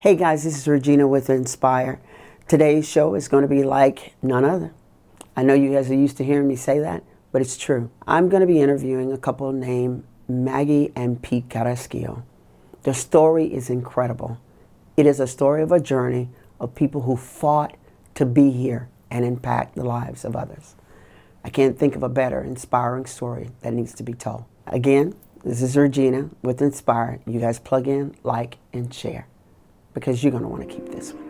Hey guys, this is Regina with Inspire. Today's show is going to be like none other. I know you guys are used to hearing me say that, but it's true. I'm going to be interviewing a couple named Maggie and Pete Carrasquillo. Their story is incredible. It is a story of a journey of people who fought to be here and impact the lives of others. I can't think of a better inspiring story that needs to be told. Again, this is Regina with Inspire. You guys plug in, like, and share, because you're going to want to keep this one.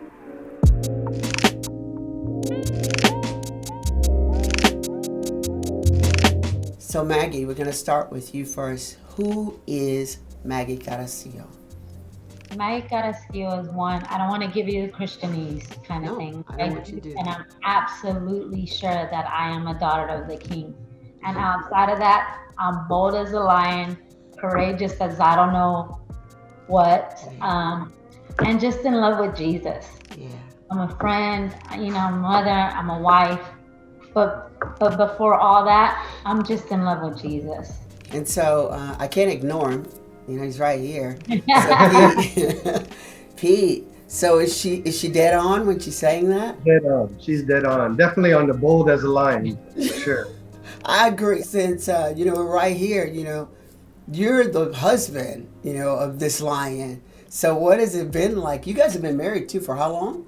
So Maggie, we're going to start with you first. Who is Maggie Carrasquillo? Maggie Carrasquillo is one. I don't want to give you the Christianese kind of thing. I know what you do. And I'm absolutely sure that I am a daughter of the King. And outside of that, I'm bold as a lion, courageous as I don't know what, and just in love with Jesus. Yeah. I'm a friend, I'm a mother, I'm a wife. But before all that, I'm just in love with Jesus. And so I can't ignore him. He's right here. So Pete, so is she dead on when she's saying that? Dead on. She's dead on. Definitely on the bold as a lion, for sure. I agree. Since we're right here, you're the husband, of this lion. So what has it been like? You guys have been married too for how long?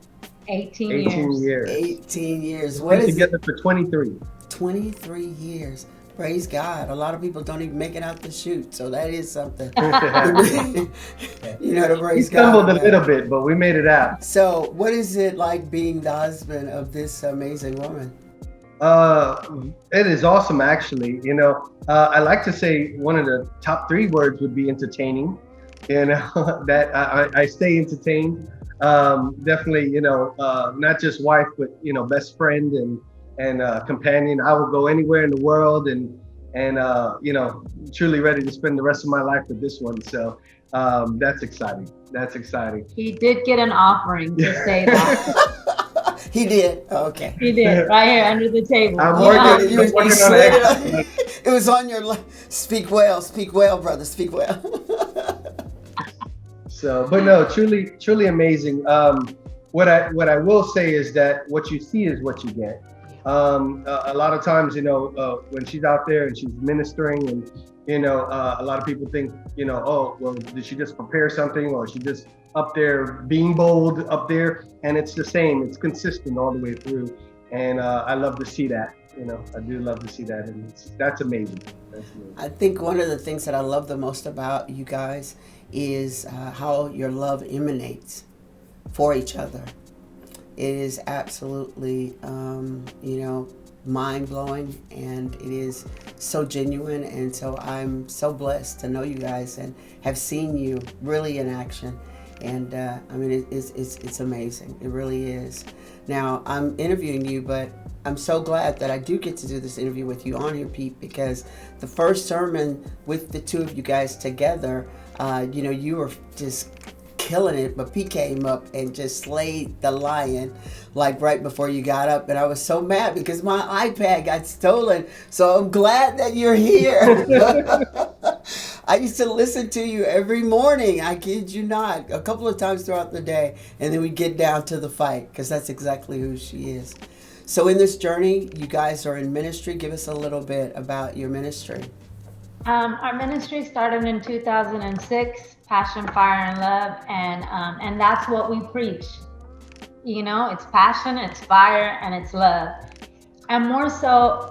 18 years. 18 years. We've been together for 23. 23 years. Praise God. A lot of people don't even make it out the chute, so that is something. To praise We stumbled God. a little bit, but we made it out. So what is it like being the husband of this amazing woman? It is awesome, actually. I like to say one of the top 3 words would be entertaining. That I stay entertained. Definitely, not just wife, but best friend and companion. I will go anywhere in the world and truly ready to spend the rest of my life with this one. So that's exciting. That's exciting. He did get an offering to say that. He did. Okay. He did, right here under the table. I'm You working on it. it was on your speak well, brother, speak well. So, but no, truly amazing. What I will say is that what you see is what you get. A lot of times, when she's out there and she's ministering, and a lot of people think, oh, well, did she just prepare something, or is she just up there being bold up there? And it's the same. It's consistent all the way through, and I love to see that. I do love to see that, and that's amazing. I think one of the things that I love the most about you guys is how your love emanates for each other. It is absolutely, mind-blowing, and it is so genuine, and so I'm so blessed to know you guys and have seen you really in action. And it's amazing. It really is. Now, I'm interviewing you, but I'm so glad that I do get to do this interview with you on here, Pete, because the first sermon with the two of you guys together, you were just killing it, but Pete came up and just slayed the lion like right before you got up, and I was so mad because my iPad got stolen. So I'm glad that you're here. I used to listen to you every morning, I kid you not, a couple of times throughout the day, and then we get down to the fight, because that's exactly who she is. So in this journey, you guys are in ministry. Give us a little bit about your ministry. Our ministry started in 2006, Passion, Fire, and Love, and that's what we preach. It's passion, it's fire, and it's love. And more so,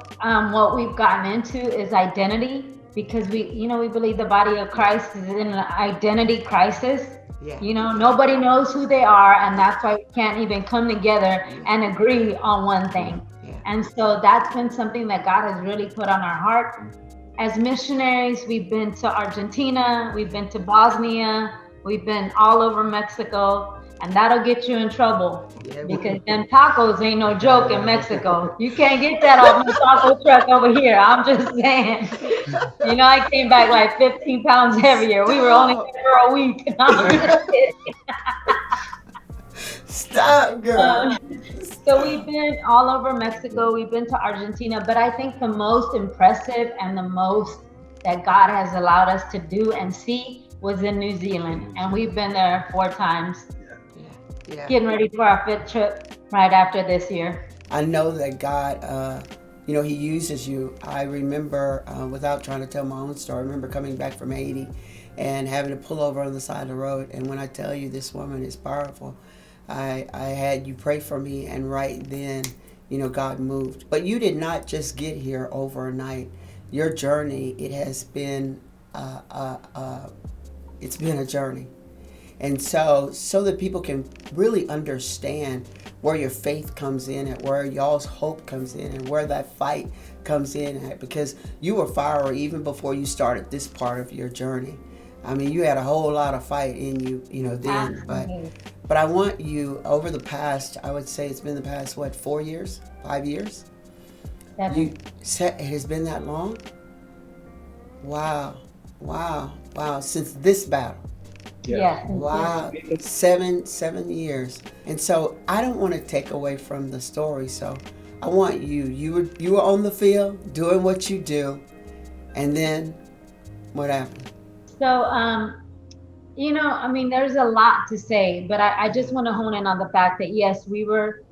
what we've gotten into is identity, because we believe the body of Christ is in an identity crisis. Yeah. Nobody knows who they are, and that's why we can't even come together and agree on one thing. Yeah. And so that's been something that God has really put on our heart. As missionaries, we've been to Argentina, we've been to Bosnia, we've been all over Mexico, and that'll get you in trouble, because them tacos ain't no joke in Mexico. You can't get that off the taco truck over here. I'm just saying. I came back like 15 pounds heavier. We were only there for a week. Stop, girl. So we've been all over Mexico. We've been to Argentina, but I think the most impressive and the most that God has allowed us to do and see was in New Zealand, and we've been there 4 times. Yeah. getting ready for our 5th trip right after this year. I know that God, He uses you. I remember, without trying to tell my own story, I remember coming back from Haiti and having to pull over on the side of the road. And when I tell you this woman is powerful, I had you pray for me, and right then, God moved. But you did not just get here overnight. Your journey, it has been, it's been a journey. And so that people can really understand where your faith comes in at, where y'all's hope comes in, and where that fight comes in at, because you were fiery even before you started this part of your journey. I mean, you had a whole lot of fight in you, then. But I want you, over the past, I would say it's been the past, 4 years, 5 years? Seven. It has been that long? Wow. Since this battle. Yeah. Wow. 7 years. And so I don't want to take away from the story. So I want you were on the field doing what you do. And then what happened? So, there's a lot to say, but I just want to hone in on the fact that, yes, we were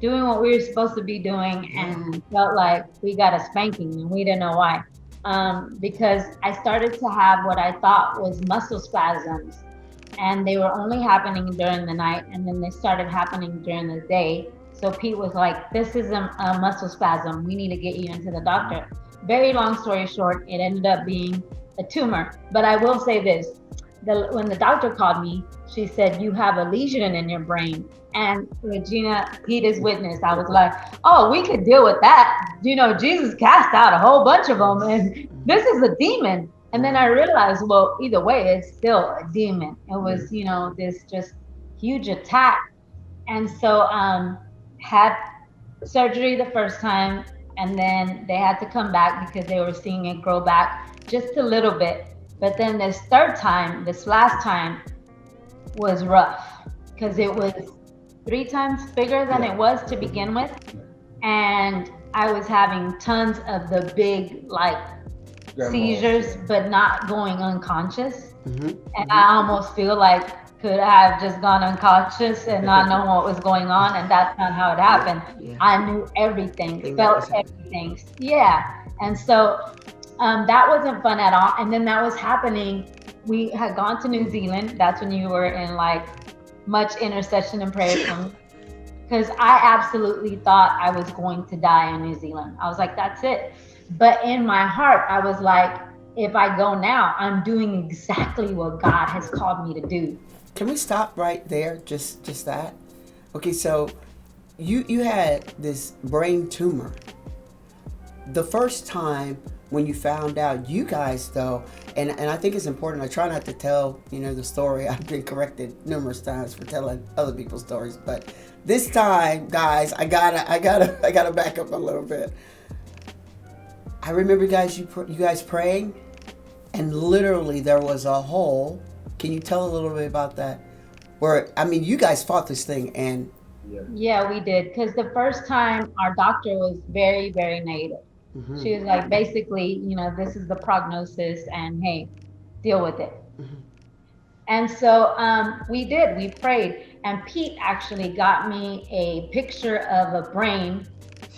doing what we were supposed to be doing and felt like we got a spanking and we didn't know why. Because I started to have what I thought was muscle spasms, and they were only happening during the night, and then they started happening during the day. So Pete was like, this is a muscle spasm. We need to get you into the doctor. Very long story short, it ended up being a tumor. But I will say this, when the doctor called me, she said, you have a lesion in your brain. And Regina, Pete is witness. I was like, oh, we could deal with that. Jesus cast out a whole bunch of them, and this is a demon. And then I realized, well, either way, it's still a demon. It was, this just huge attack. And so had surgery the first time, and then they had to come back because they were seeing it grow back just a little bit. But then this last time was rough, because it was 3 times bigger than it was to begin with. And I was having tons of the big, seizures, but not going unconscious. And I almost feel like could I have just gone unconscious and not known what was going on, and that's not how it happened. I knew everything, felt everything. And so that wasn't fun at all. And then that was happening. We had gone to New Zealand. That's when you were in much intercession and prayer for me, because I absolutely thought I was going to die in New Zealand. I was like, that's it. But in my heart, I was like, if I go now, I'm doing exactly what God has called me to do. Can we stop right there? Just that? Okay, so you had this brain tumor. The first time when you found out, you guys though, and I think it's important, I try not to tell, the story. I've been corrected numerous times for telling other people's stories, but this time, guys, I gotta back up a little bit. I remember, guys, you guys praying, and literally there was a hole. Can you tell a little bit about that? You guys fought this thing, and yeah, we did. Because the first time, our doctor was very, very negative. She was like, basically, this is the prognosis, and hey, deal with it. And so we did. We prayed, and Pete actually got me a picture of a brain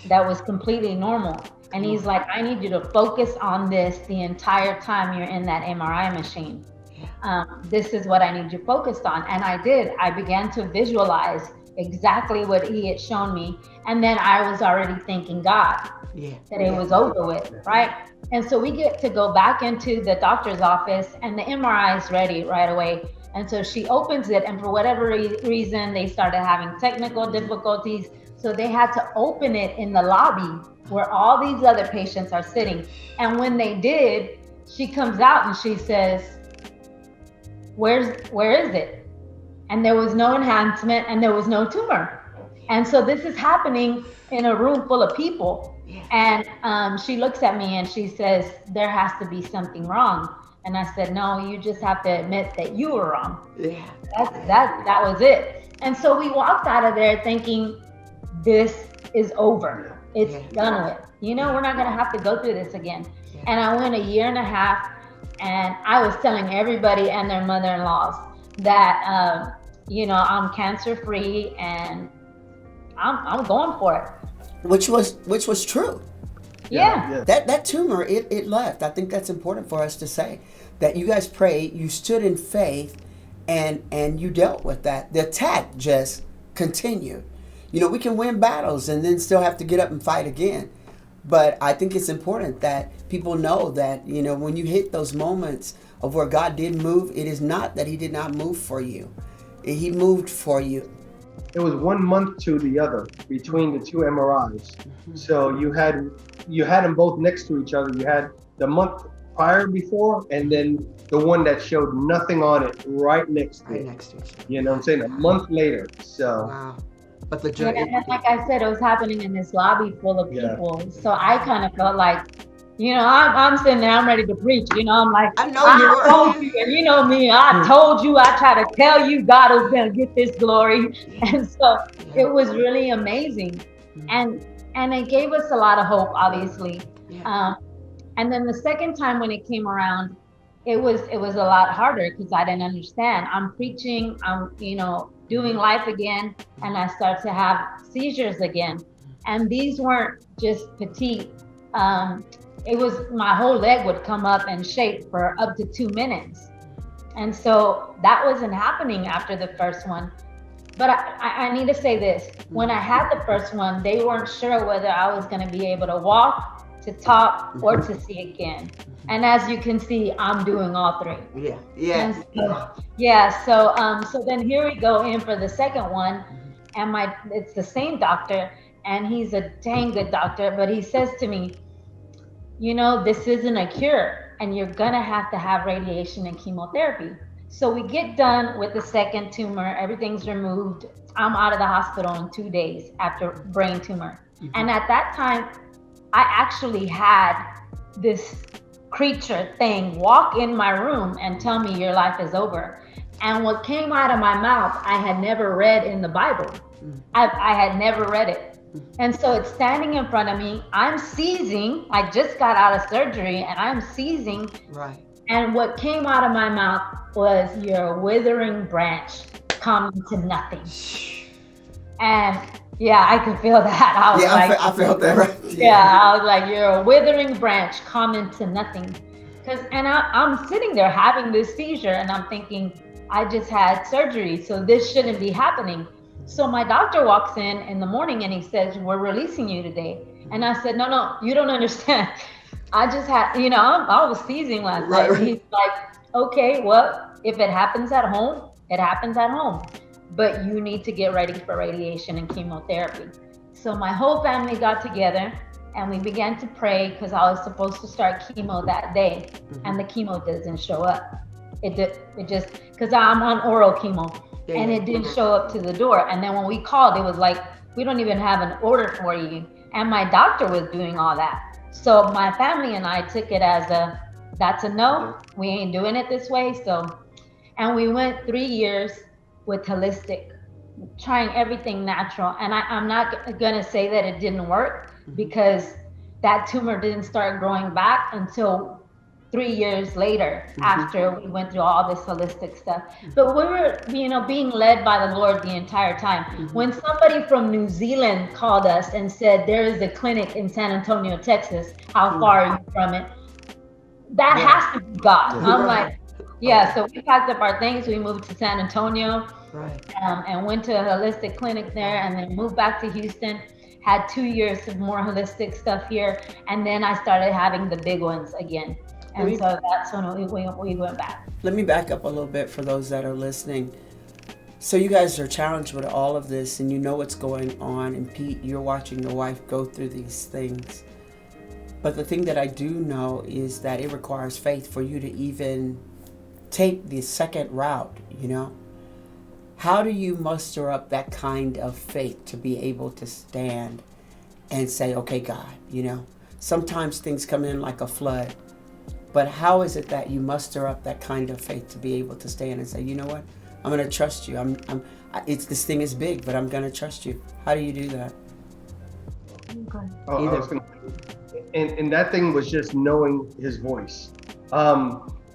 that was completely normal. And he's like, I need you to focus on this the entire time you're in that MRI machine. This is what I need you focused on. And I did. I began to visualize exactly what he had shown me. And then I was already thanking God that it was over with, right? And so we get to go back into the doctor's office, and the MRI is ready right away. And so she opens it, and for whatever reason, they started having technical difficulties. So they had to open it in the lobby where all these other patients are sitting. And when they did, she comes out and she says, where is it? And there was no enhancement, and there was no tumor. And so this is happening in a room full of people. And she looks at me and she says, there has to be something wrong. And I said, no, you just have to admit that you were wrong. That was it. And so we walked out of there thinking, this is over. It's done with. We're not going to have to go through this again. And I went a year and a half, and I was telling everybody and their mother-in-laws that I'm cancer free and I'm going for it. Which was true. Yeah. That tumor, it left. I think that's important for us to say that you guys prayed, you stood in faith, and you dealt with that. The attack just continued. We can win battles and then still have to get up and fight again. But I think it's important that people know that, when you hit those moments of where God did move, it is not that he did not move for you. He moved for you. It was 1 month to the other between the two MRIs. So you had them both next to each other. You had the month prior before, and then the one that showed nothing on it right next to it. You know what I'm saying? A month later. So. Wow. But the journey. And like I said, it was happening in this lobby full of people. So I kind of felt like, I'm sitting there, I'm ready to preach. I'm like, I know you were. Told you, and you know me, I told you, I try to tell you God was going to get this glory. And so it was really amazing. And it gave us a lot of hope, obviously. And then the second time when it came around, it was a lot harder because I didn't understand. I'm preaching, I'm, doing life again, and I start to have seizures again. And these weren't just petite. It was my whole leg would come up and shake for up to 2 minutes. And so that wasn't happening after the first one. But I need to say this. When I had the first one, they weren't sure whether I was going to be able to walk, to talk, or to see again. And as you can see, I'm doing all three. So then here we go in for the second one, and it's the same doctor, and he's a dang good doctor, but he says to me, this isn't a cure, and you're gonna have to have radiation and chemotherapy. So we get done with the second tumor, everything's removed. I'm out of the hospital in 2 days after brain tumor. And at that time, I actually had this creature thing walk in my room and tell me your life is over. And what came out of my mouth, I had never read in the Bible. I had never read it. And so it's standing in front of me. I'm seizing. I just got out of surgery and I'm seizing. Right. And what came out of my mouth was, you're a withering branch coming to nothing. And yeah, I could feel that. I was I felt that, right? I was like, you're a withering branch coming to nothing. And I'm sitting there having this seizure, and I'm thinking, I just had surgery, so this shouldn't be happening. So my doctor walks in the morning and he says, we're releasing you today. And I said, no, you don't understand. I just had, I was seizing last night. Right. He's like, okay, well, if it happens at home, it happens at home. But you need to get ready for radiation and chemotherapy. So my whole family got together and we began to pray because I was supposed to start chemo that day, and the chemo doesn't show up. It just, because I'm on oral chemo, and it didn't show up to the door. And then when we called, it was like, we don't even have an order for you. And my doctor was doing all that. So my family and I took it as that's a no, we ain't doing it this way. And we went 3 years with holistic, trying everything natural. And I'm not gonna say that it didn't work, because that tumor didn't start growing back until 3 years later, after we went through all this holistic stuff. But we were, being led by the Lord the entire time. When somebody from New Zealand called us and said, there is a clinic in San Antonio, Texas, how far are you from it? That has to be God. I'm like, so we packed up our things, we moved to San Antonio, and went to a holistic clinic there, and then moved back to Houston, had 2 years of more holistic stuff here, and then I started having the big ones again. And so that's when we went back. Let me back up a little bit for those that are listening. So you guys are challenged with all of this, and you know what's going on. And Pete, you're watching your wife go through these things. But the thing that I do know is that it requires faith for you to even take the second route, How do you muster up that kind of faith to be able to stand and say, okay, God, Sometimes things come in like a flood. But how is it that you muster up that kind of faith to be able to stand and say, you know what, I'm going to trust you. This thing is big, but I'm going to trust you. How do you do that? And that thing was just knowing his voice.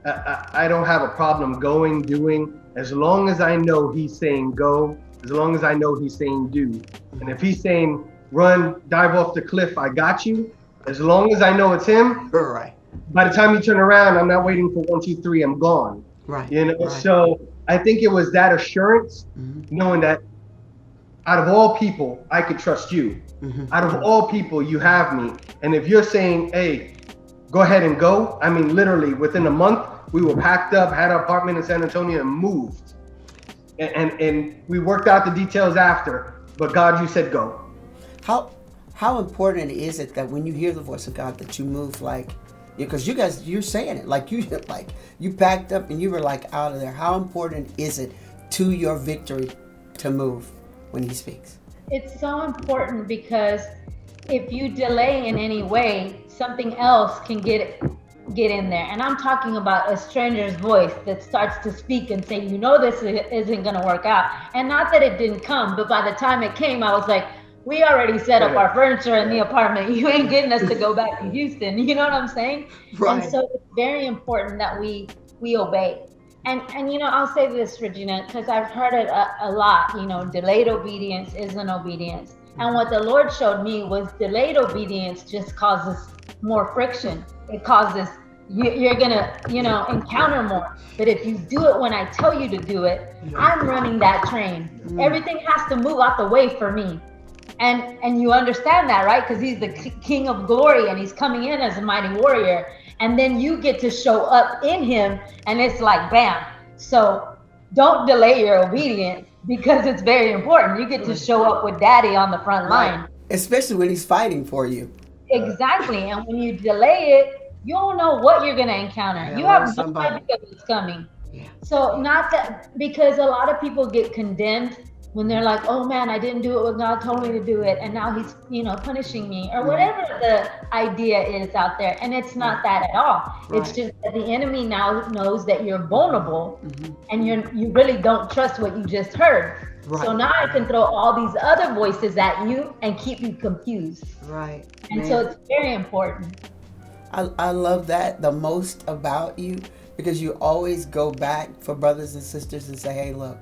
I don't have a problem going, doing, as long as I know he's saying go, as long as I know he's saying do. And if he's saying run, dive off the cliff, I got you. As long as I know it's him, Right. by the time you turn around, I'm not waiting for 1, 2, 3, I'm gone. Right. You know, Right. so I think it was that assurance, knowing that out of all people, I could trust you. Out of all people, you have me. And if you're saying, hey, go ahead and go, I mean, literally within a month, we were packed up, had an apartment in San Antonio, and moved. And we worked out the details after. But God, you said go. How important is it that when you hear the voice of God that you move like, because you guys, you're saying it like you packed up and you were like out of there. How important is it to your victory to move when He speaks? It's so important because if you delay in any way, something else can get in there. And I'm talking about a stranger's voice that starts to speak and say, you know, this isn't going to work out. And not that it didn't come, but by the time it came, I was like, we already set up our furniture in the apartment. You ain't getting us to go back to Houston. You know what I'm saying? Right. And so it's very important that we obey. And you know, I'll say this, Regina, because I've heard it a lot, you know, delayed obedience isn't obedience. And what the Lord showed me was delayed obedience just causes more friction. It causes, you're gonna, you know, encounter more. But if you do it when I tell you to do it, I'm running that train. Everything has to move out the way for me. And you understand that, right? Because He's the King of glory and He's coming in as a mighty warrior. And then you get to show up in Him and it's like, bam. So don't delay your obedience because it's very important. You get to show up with Daddy on the front line. Right. Especially when He's fighting for you. Exactly. And when you delay it, you don't know what you're going to encounter. Yeah, you have no somebody. idea what's coming. Yeah. So not that, because a lot of people get condemned when they're like, oh man, I didn't do it when God told me to do it. And now He's, you know, punishing me or whatever the idea is out there. And it's not that at all. Right. It's just that the enemy now knows that you're vulnerable and you really don't trust what you just heard. Right. So now I can throw all these other voices at you and keep you confused. Right. And so it's very important. I love that the most about you, because you always go back for brothers and sisters and say, hey, look,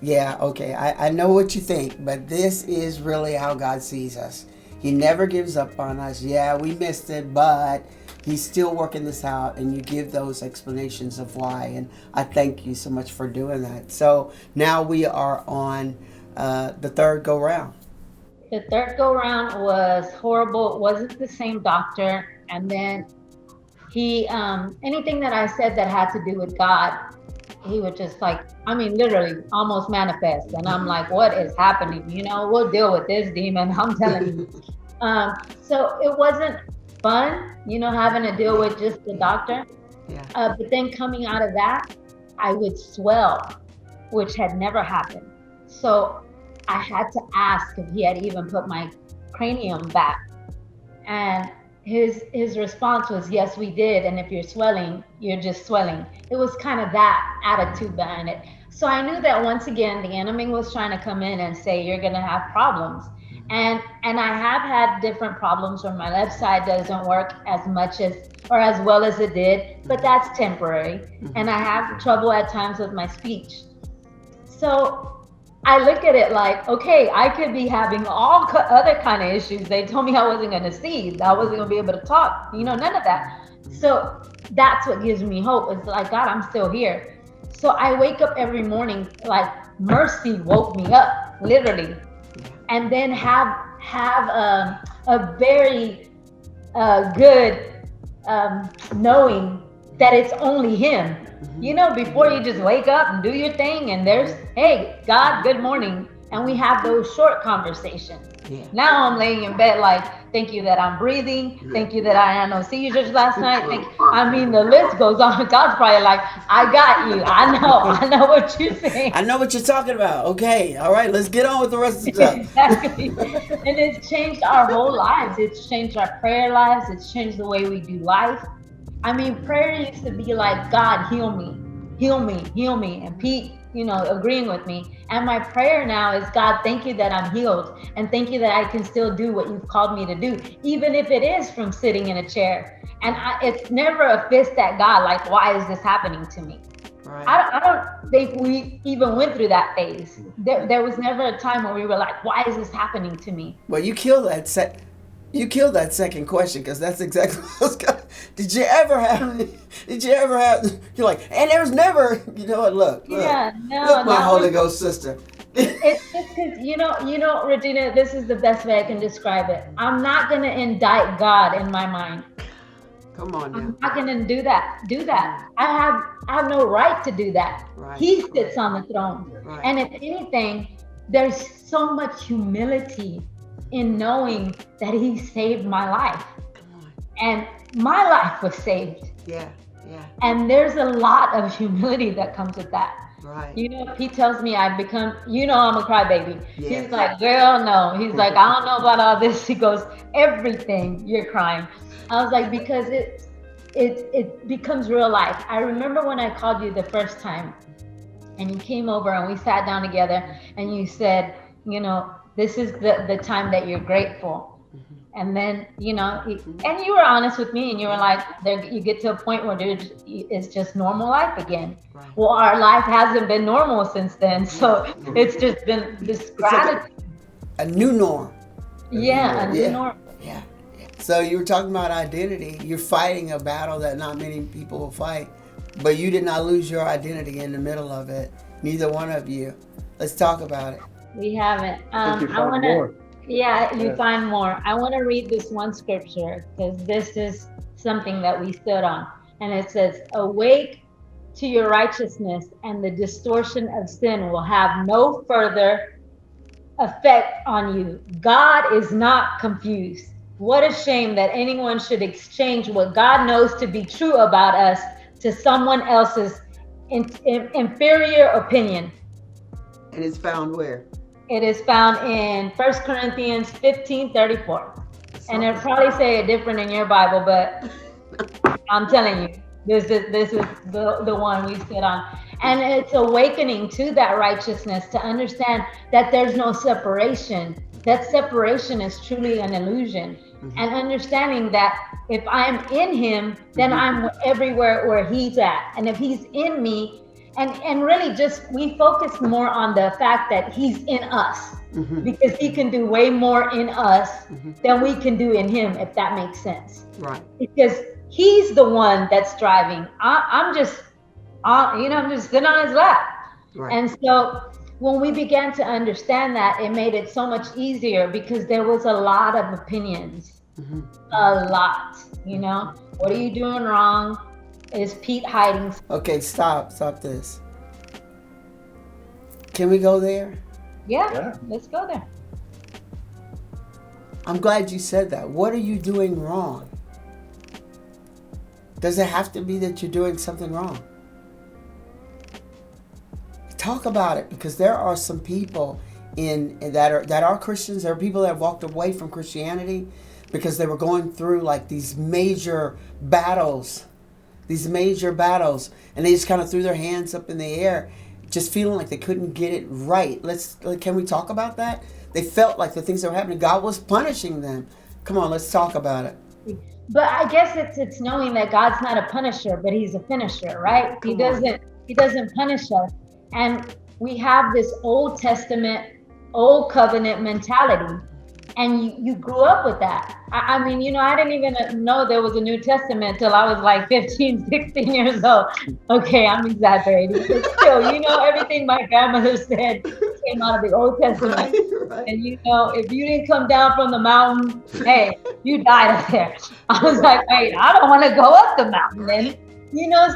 yeah, okay, I know what you think, but this is really how God sees us. He never gives up on us. Yeah, we missed it, but He's still working this out, and you give those explanations of why. And I thank you so much for doing that. So now we are on the third go round. The third go round was horrible. It wasn't the same doctor. And then he, anything that I said that had to do with God, he would just like, I mean, literally almost manifest. And I'm like, what is happening? You know, we'll deal with this demon. I'm telling you. So it wasn't fun, you know, having to deal with just the doctor. Yeah. But then coming out of that, I would swell, which had never happened. So I had to ask if he had even put my cranium back. And his response was, yes, we did. And if you're swelling, you're just swelling. It was kind of that attitude behind it. So I knew that once again, the enemy was trying to come in and say, you're going to have problems. And I have had different problems where my left side doesn't work as much as, or as well as it did, but that's temporary. And I have trouble at times with my speech. So I look at it like, okay, I could be having all other kind of issues. They told me I wasn't going to see, I wasn't going to be able to talk, you know, none of that. So that's what gives me hope. It's like, God, I'm still here. So I wake up every morning, like mercy woke me up, literally. And then have a very good knowing that it's only Him. You know, before you just wake up and do your thing and there's, hey, God, good morning. And we have those short conversations. Yeah. Now I'm laying in bed like, thank you that I'm breathing. Thank you that I had no seizures last night. I mean, the list goes on. God's probably like, I got you. I know what you're saying. I know what you're talking about. Okay. All right. Let's get on with the rest of the stuff. Exactly. And it's changed our whole lives. It's changed our prayer lives. It's changed the way we do life. I mean, prayer used to be like, God, heal me, heal me, heal me. And Pete agreeing with me. And my prayer now is, God, thank you that I'm healed, and thank you that I can still do what you've called me to do, even if it is from sitting in a chair. And it's never a fist at God, like, why is this happening to me? Right. I don't think we even went through that phase. There was never a time where we were like, why is this happening to me? Well, you killed that second question, because that's exactly what I was going. Did you ever have? You're like, and there's never. You know what? Look. Yeah, no, Look, my Holy Ghost sister. It's just because Regina, this is the best way I can describe it. I'm not gonna indict God in my mind. Come on now. I'm not gonna do that. I have no right to do that. Right. He sits on the throne. Right. And if anything, there's so much humility in knowing that he saved my life. Come on. And my life was saved. Yeah. And there's a lot of humility that comes with that. Right. If he tells me I'm a crybaby. Yes. He's like, girl, no. He's like, I don't know about all this. He goes, everything, you're crying. I was like, because it becomes real life. I remember when I called you the first time, and you came over and we sat down together, and you said, this is the time that you're grateful. And then, and you were honest with me, and you were like, you get to a point where it's just normal life again. Right. Well, our life hasn't been normal since then. So it's just been this gratitude. Like a new norm. Yeah, a new norm. Yeah. So you were talking about identity. You're fighting a battle that not many people will fight, but you did not lose your identity in the middle of it. Neither one of you. Let's talk about it. We haven't. I think you found more. Yeah, you find more. I want to read this one scripture, because this is something that we stood on. And it says, awake to your righteousness, and the distortion of sin will have no further effect on you. God is not confused. What a shame that anyone should exchange what God knows to be true about us to someone else's inferior opinion. And it's found where? It is found in 1 Corinthians 15:34. And it'll probably say it different in your Bible, but I'm telling you, this is the one we sit on. And it's awakening to that righteousness, to understand that there's no separation. That separation is truly an illusion. Mm-hmm. And understanding that if I'm in him, then I'm everywhere where he's at. And if he's in me, and really just, we focus more on the fact that he's in us, because he can do way more in us than we can do in him, if that makes sense. Right. Because he's the one that's driving. I'm just sitting on his lap. Right. And so when we began to understand that, it made it so much easier, because there was a lot of opinions, a lot, what are you doing wrong? Is Pete hiding? Okay, stop this. Can we go there? Yeah, let's go there. I'm glad you said that. What are you doing wrong? Does it have to be that you're doing something wrong? Talk about it, because there are some people that are Christians. There are people that have walked away from Christianity because they were going through like these major battles, and they just kind of threw their hands up in the air, just feeling like they couldn't get it right. Can we talk about that? They felt like the things that were happening, God was punishing them. Come on, let's talk about it. But I guess it's knowing that God's not a punisher, but he's a finisher, right? He doesn't punish us. And we have this Old Testament, Old Covenant mentality. And you grew up with that. I mean, I didn't even know there was a New Testament till I was like 15, 16 years old. Okay, I'm exaggerating. But still, everything my grandmother said came out of the Old Testament. Right. And if you didn't come down from the mountain, hey, you died up there. I was like, wait, I don't want to go up the mountain then.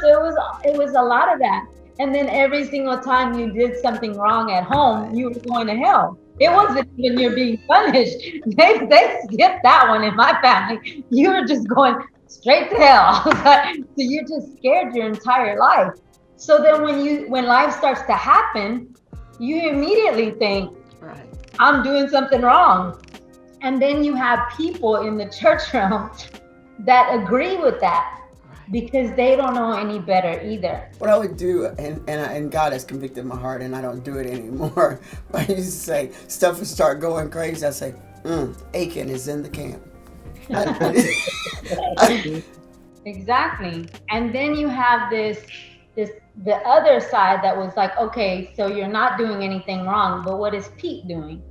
So it was a lot of that. And then every single time you did something wrong at home, you were going to hell. It wasn't even you're being punished. They skipped that one in my family. You were just going straight to hell. So you're just scared your entire life. So then when life starts to happen, you immediately think, right, I'm doing something wrong. And then you have people in the church realm that agree with that. because they don't know any better either. What I would do, and God has convicted my heart, and I don't do it anymore. But I used to say, stuff would start going crazy. I say, Aiken is in the camp. Exactly. And then you have the other side that was like, okay, so you're not doing anything wrong, but what is Pete doing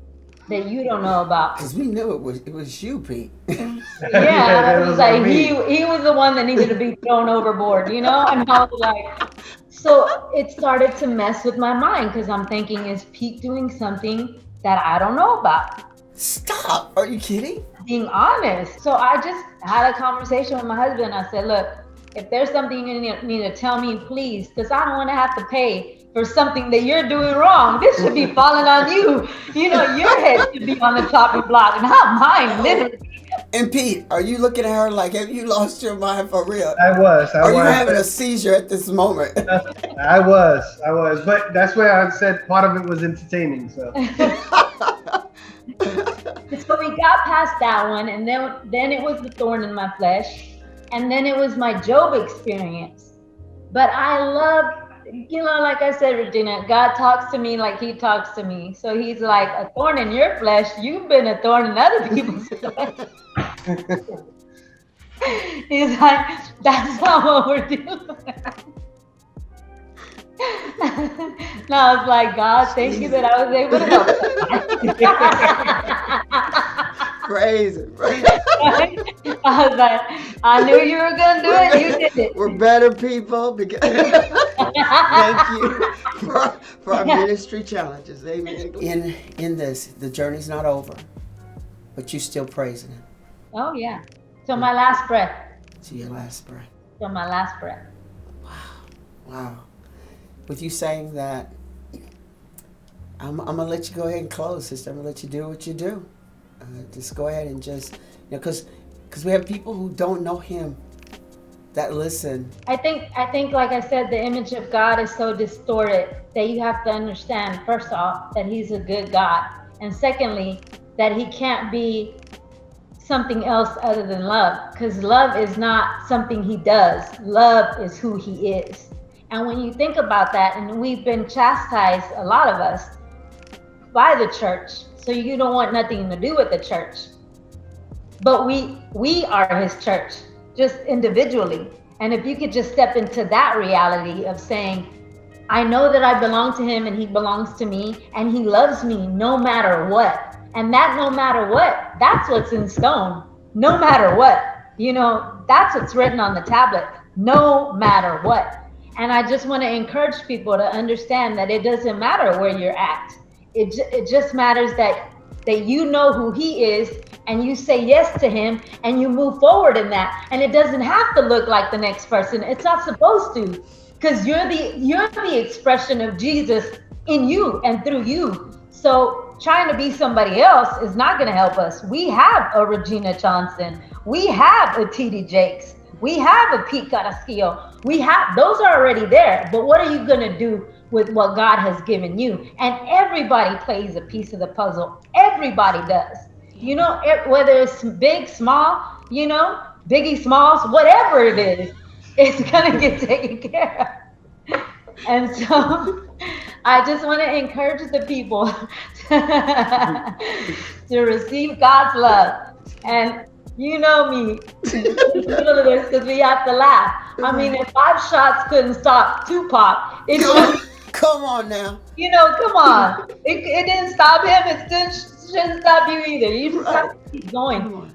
that you don't know about? Because we knew it was you, Pete. Yeah, it was like he was the one that needed to be thrown overboard, you know? And I was like, so it started to mess with my mind because I'm thinking, is Pete doing something that I don't know about? Stop. Are you kidding? Being honest. So I just had a conversation with my husband. I said, look, if there's something you need to tell me, please, because I don't want to have to pay for something that you're doing wrong. This should be falling on you. You know, your head should be on the chopping block, not mine, literally. And Pete, are you looking at her like, have you lost your mind for real? I was. Are you having a seizure at this moment? I was. But that's why I said part of it was entertaining. So. So we got past that one, and then it was the thorn in my flesh, and then it was my Job experience. But I love, like I said, Regina, God talks to me like he talks to me. So he's like, a thorn in your flesh, you've been a thorn in other people's flesh. He's like, that's not what we're doing. No, I was like, God, thank you that I was able to help. Crazy. I was like, I knew you were going to do it. You did it. We're better people. Because thank you for our ministry challenges. Amen. In this, the journey's not over, but you're still praising him. Oh, yeah. So my last breath. To your last breath. So my last breath. Wow. With you saying that, I'm going to let you go ahead and close, sister. I'm going to let you do what you do. Just go ahead and just, because we have people who don't know him that listen. I think, like I said, the image of God is so distorted that you have to understand, first off, that he's a good God. And secondly, that he can't be something else other than love, because love is not something he does. Love is who he is. And when you think about that, and we've been chastised, a lot of us, by the church, so you don't want nothing to do with the church. But we are his church, just individually. And if you could just step into that reality of saying, I know that I belong to him and he belongs to me and he loves me no matter what. And that no matter what, that's what's in stone. No matter what, that's what's written on the tablet. No matter what. And I just want to encourage people to understand that it doesn't matter where you're at. It just matters that you know who he is and you say yes to him and you move forward in that. And it doesn't have to look like the next person. It's not supposed to, because you're the expression of Jesus in you and through you. So trying to be somebody else is not going to help us. We have a Regina Johnson. We have a TD Jakes. We have a Pete Carrasquillo. Those are already there. But what are you going to do with what God has given you? And everybody plays a piece of the puzzle. Everybody does. Whether it's big, small, Biggie Smalls, whatever it is, it's going to get taken care of. And so I just want to encourage the people to receive God's love. And you know me, because we have to laugh. I mean, if 5 shots couldn't stop Tupac, come on now. Come on. It didn't stop him. It shouldn't stop you either. You just have to keep going.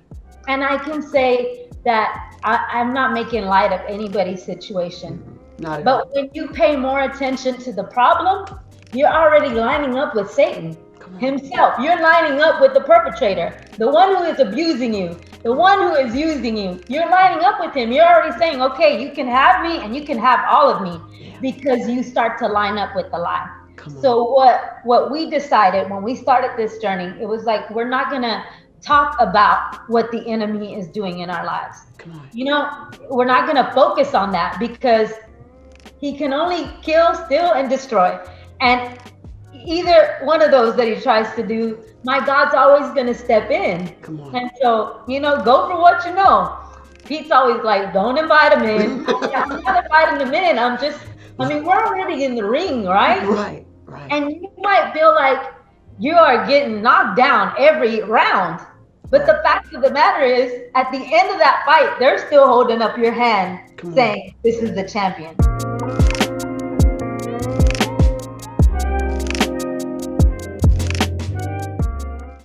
And I can say that I'm not making light of anybody's situation. Not at all. But when you pay more attention to the problem, you're already lining up with Satan himself. You're lining up with the perpetrator, the one who is abusing you, the one who is using you. You're lining up with him. You're already saying, okay, you can have me and you can have all of me, because you start to line up with the lie. So what we decided when we started this journey, it was like, we're not going to talk about what the enemy is doing in our lives. We're not going to focus on that, because he can only kill, steal, and destroy. And either one of those that he tries to do, my God's always going to step in. And so, go for what you know. Pete's always like, don't invite him in. I'm not inviting him in. We're already in the ring, right? Right. And you might feel like you are getting knocked down every round. But the fact of the matter is, at the end of that fight, they're still holding up your hand saying, this is the champion.